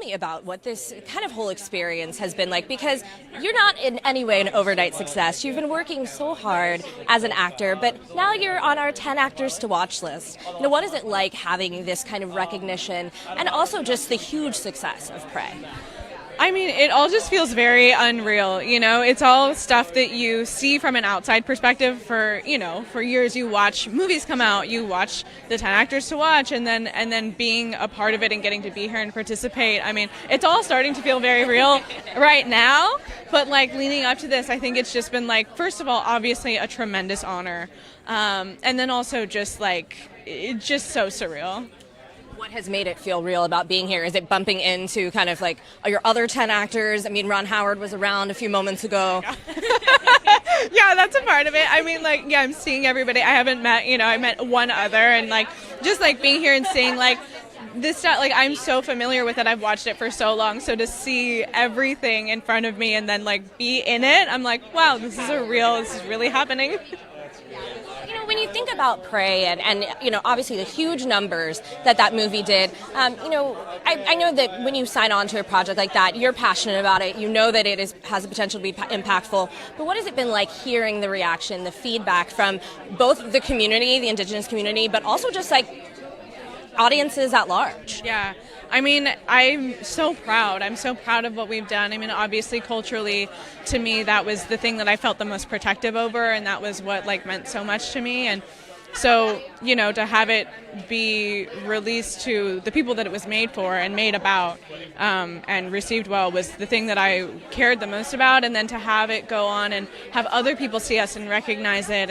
me about what this kind of whole experience has been like, because you're not in any way an overnight success. You've been working so hard as an actor, but now you're on our 10 actors to watch list. What is it like having this kind of recognition and also just the huge success of Prey? I mean, it all just feels very unreal, It's all stuff that you see from an outside perspective for years. You watch movies come out, you watch the 10 actors to watch, and then being a part of it and getting to be here and participate. I mean, it's all starting to feel very real right now, but leading up to this, I think it's just been first of all, obviously a tremendous honor. And then also just it's just so surreal. What has made it feel real about being here? Is it bumping into kind of your other 10 actors? I mean, Ron Howard was around a few moments ago. Yeah, that's a part of it. I mean, I'm seeing everybody. I haven't met, I met one other, and just being here and seeing this stuff, I'm so familiar with it. I've watched it for so long. So to see everything in front of me and then be in it, I'm wow, this is really happening. When you think about Prey and obviously the huge numbers that movie did, I know that when you sign on to a project like that, you're passionate about it. You know that it has the potential to be impactful. But what has it been like hearing the reaction, the feedback from both the community, the Indigenous community, but also just audiences at large? Yeah. I mean, I'm so proud. I'm so proud of what we've done. I mean, obviously, culturally, to me, that was the thing that I felt the most protective over, and that was what meant so much to me. And so, to have it be released to the people that it was made for and made about and received well was the thing that I cared the most about. And then to have it go on and have other people see us and recognize it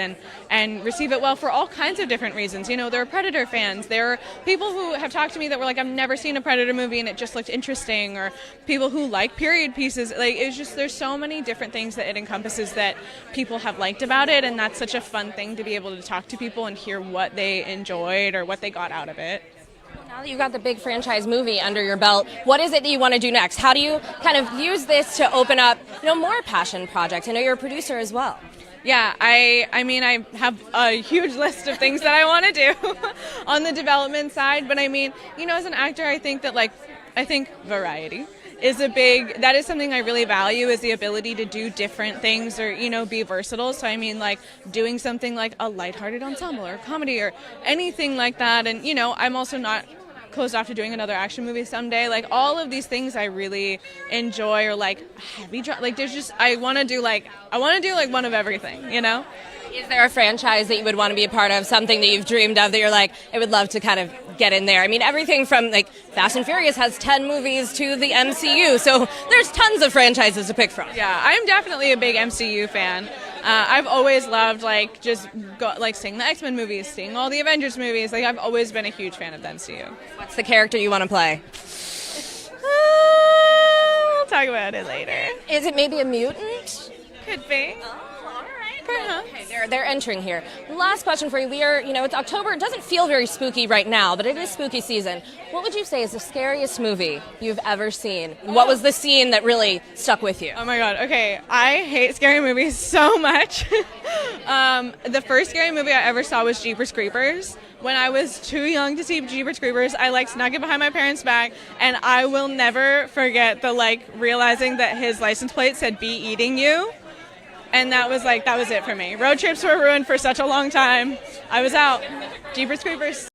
and receive it well for all kinds of different reasons. There are Predator fans. There are people who have talked to me that were I've never seen a Predator movie and it just looked interesting, or people who like period pieces. It's just, there's so many different things that it encompasses that people have liked about it, and that's such a fun thing to be able to talk to people and hear what they enjoyed or what they got out of it. Now that you've got the big franchise movie under your belt, what is it that you want to do next? How do you kind of use this to open up, more passion projects? I know you're a producer as well. Yeah, I mean, I have a huge list of things that I want to do on the development side, but I mean, as an actor, I think that I think variety is that is something I really value, is the ability to do different things or, be versatile. So I mean, doing something like a lighthearted ensemble or comedy or anything like that. And, I'm also not closed off to doing another action movie someday. All of these things I really enjoy, or heavy there's just, I want to do one of everything, Is there a franchise that you would want to be a part of, something that you've dreamed of that you're I would love to kind of get in there? I mean, everything from Fast and Furious has 10 movies to the MCU, so there's tons of franchises to pick from. Yeah, I'm definitely a big MCU fan. I've always loved seeing the X-Men movies, seeing all the Avengers movies. I've always been a huge fan of the MCU. What's the character you want to play? We'll talk about it later. Is it maybe a mutant? Could be. Perhaps. Okay, they're entering here. Last question for you. We are, it's October. It doesn't feel very spooky right now, but it is spooky season. What would you say is the scariest movie you've ever seen? What was the scene that really stuck with you? Oh my God. Okay. I hate scary movies so much. The first scary movie I ever saw was Jeepers Creepers. When I was too young to see Jeepers Creepers, I snuck it behind my parents' back, and I will never forget the realizing that his license plate said "Be Eating You." And that was it for me. Road trips were ruined for such a long time. I was out. Jeepers Creepers.